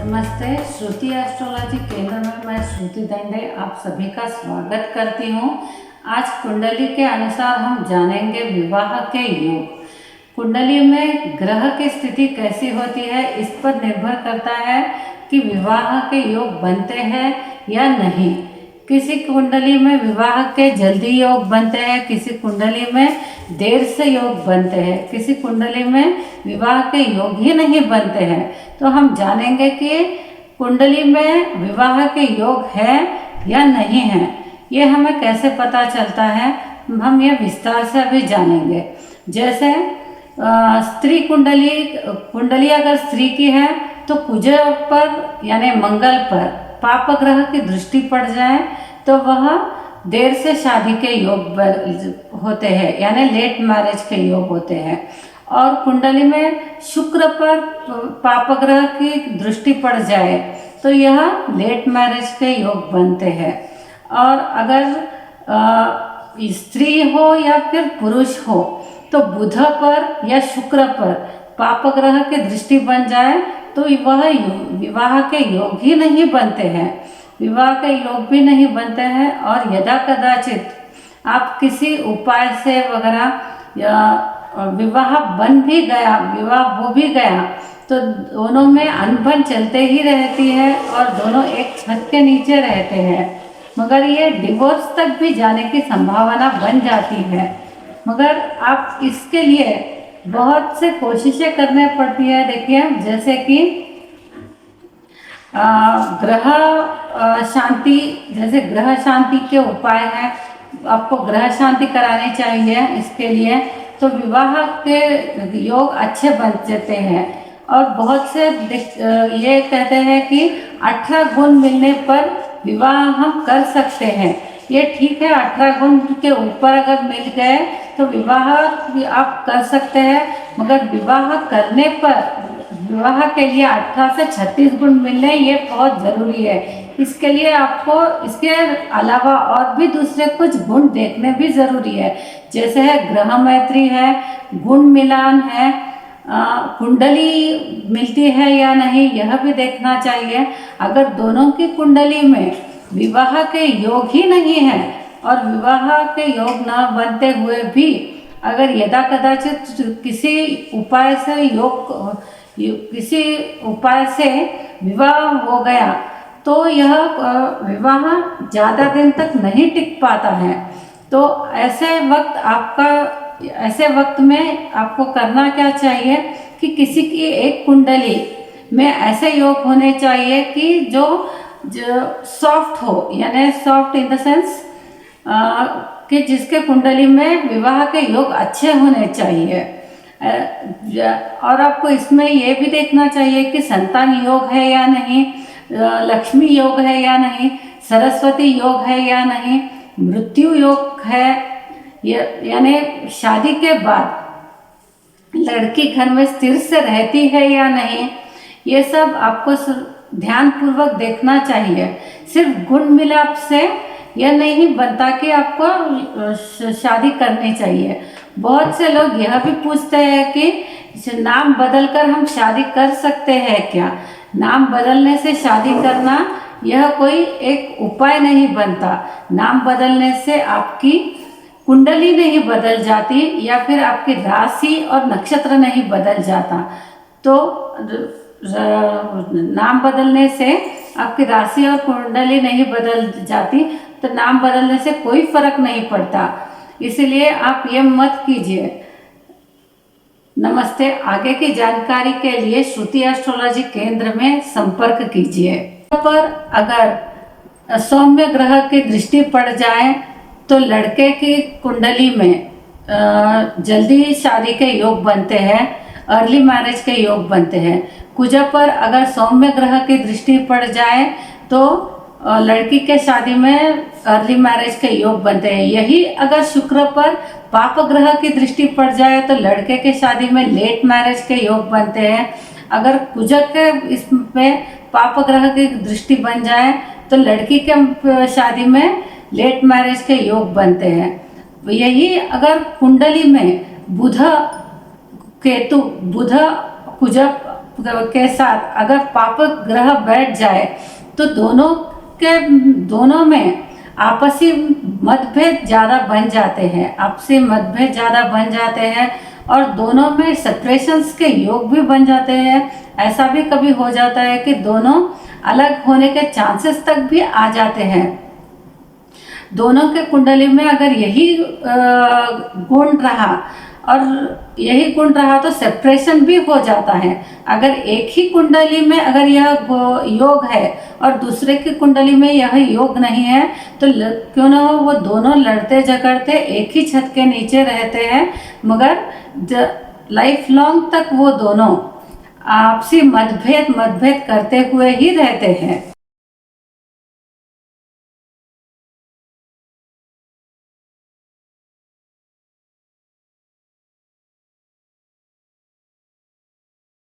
नमस्ते। श्रुति एस्ट्रोलॉजी केंद्र में मैं श्रुति दंडे आप सभी का स्वागत करती हूँ। आज कुंडली के अनुसार हम जानेंगे विवाह के योग। कुंडली में ग्रह की स्थिति कैसी होती है इस पर निर्भर करता है कि विवाह के योग बनते हैं या नहीं। किसी कुंडली में विवाह के जल्दी योग बनते हैं, किसी कुंडली में देर से योग बनते हैं, किसी कुंडली में विवाह के योग ही नहीं बनते हैं। तो हम जानेंगे कि कुंडली में विवाह के योग है या नहीं है, ये हमें कैसे पता चलता है, हम ये विस्तार से अभी जानेंगे। जैसे स्त्री कुंडली अगर स्त्री की है तो कुज पर यानी मंगल पर पाप ग्रह की दृष्टि पड़ जाए तो वह देर से शादी के योग होते हैं, यानी लेट मैरिज के योग होते हैं। और कुंडली में शुक्र पर पाप ग्रह की दृष्टि पड़ जाए तो यह लेट मैरिज के योग बनते हैं। और अगर स्त्री हो या फिर पुरुष हो तो बुध पर या शुक्र पर पाप ग्रह की दृष्टि बन जाए तो वह विवाह के योग ही नहीं बनते हैं, विवाह के योग भी नहीं बनते हैं। और यदा कदाचित आप किसी उपाय से वगैरह या विवाह बन भी गया, विवाह हो भी गया तो दोनों में अनबन चलते ही रहती है और दोनों एक छत के नीचे रहते हैं, मगर ये डिवोर्स तक भी जाने की संभावना बन जाती है। मगर आप इसके लिए बहुत से कोशिशें करने पड़ती है। देखिए, जैसे कि ग्रह शांति, जैसे ग्रह शांति के उपाय हैं, आपको ग्रह शांति करानी चाहिए। इसके लिए तो विवाह के योग अच्छे बन जाते हैं। और बहुत से ये कहते हैं कि 18 गुण मिलने पर विवाह हम कर सकते हैं। ये ठीक है, 18 गुण के ऊपर अगर मिल गए तो विवाह भी आप कर सकते हैं, मगर विवाह करने पर विवाह के लिए 18 से 36 गुण मिलने ये बहुत ज़रूरी है। इसके लिए आपको इसके अलावा और भी दूसरे कुछ गुण देखने भी ज़रूरी है, जैसे है ग्रह मैत्री है, गुण मिलान है, कुंडली मिलती है या नहीं, यह भी देखना चाहिए। अगर दोनों की कुंडली में विवाह के योग ही नहीं है और विवाह के योग न बनते हुए भी अगर यदा कदाचित किसी उपाय से विवाह हो गया तो यह विवाह ज़्यादा दिन तक नहीं टिक पाता है। तो ऐसे वक्त में आपको करना क्या चाहिए कि किसी की एक कुंडली में ऐसे योग होने चाहिए कि जो सॉफ्ट हो, यानी सॉफ्ट इन द सेंस कि जिसके कुंडली में विवाह के योग अच्छे होने चाहिए। और आपको इसमें ये भी देखना चाहिए कि संतान योग है या नहीं, लक्ष्मी योग है या नहीं, सरस्वती योग है या नहीं, मृत्यु योग है, यानी शादी के बाद लड़की घर में स्थिर से रहती है या नहीं, ये सब आपको ध्यान पूर्वक देखना चाहिए। सिर्फ गुण मिलाप से यह नहीं बनता कि आपको शादी करनी चाहिए। बहुत से लोग यह भी पूछते हैं कि नाम बदलकर हम शादी कर सकते हैं क्या? नाम बदलने से शादी करना यह कोई एक उपाय नहीं बनता। नाम बदलने से आपकी कुंडली नहीं बदल जाती या फिर आपकी राशि और नक्षत्र नहीं बदल जाता। तो नाम बदलने से आपकी राशि और कुंडली नहीं बदल जाती, तो नाम बदलने से कोई फर्क नहीं पड़ता। इसलिए आप ये मत कीजिए। नमस्ते। आगे की जानकारी के लिए श्रुति एस्ट्रोलॉजी केंद्र में संपर्क कीजिए। पर अगर सौम्य ग्रह की दृष्टि पड़ जाए तो लड़के की कुंडली में जल्दी शादी के योग बनते हैं, अर्ली मैरिज के योग बनते हैं। कुज पर अगर सौम्य ग्रह की दृष्टि पड़ जाए तो लड़की के शादी में अर्ली मैरिज के योग बनते हैं। यही अगर शुक्र पर पाप ग्रह की दृष्टि पड़ जाए तो लड़के के शादी में लेट मैरिज के योग बनते हैं। अगर कुज के इसमें पाप ग्रह की दृष्टि बन जाए तो लड़की के शादी में लेट मैरिज के योग बनते हैं। यही अगर कुंडली में बुध कुज के साथ अगर पाप ग्रह बैठ जाए तो दोनों में आपसी मतभेद ज़्यादा बन जाते हैं, आपसी मतभेद ज़्यादा बन जाते हैं और दोनों में सेपरेशंस के योग भी बन जाते हैं। ऐसा भी कभी हो जाता है कि दोनों अलग होने के चांसेस तक भी आ जाते हैं। दोनों के कुंडली में अगर यही गुण रहा और यही गुण रहा तो सेपरेशन भी हो जाता है। अगर एक ही कुंडली में अगर यह योग है और दूसरे की कुंडली में यह योग नहीं है तो क्यों ना हो वो दोनों लड़ते झगड़ते एक ही छत के नीचे रहते हैं, मगर लाइफ लॉन्ग तक वो दोनों आपसी मतभेद करते हुए ही रहते हैं।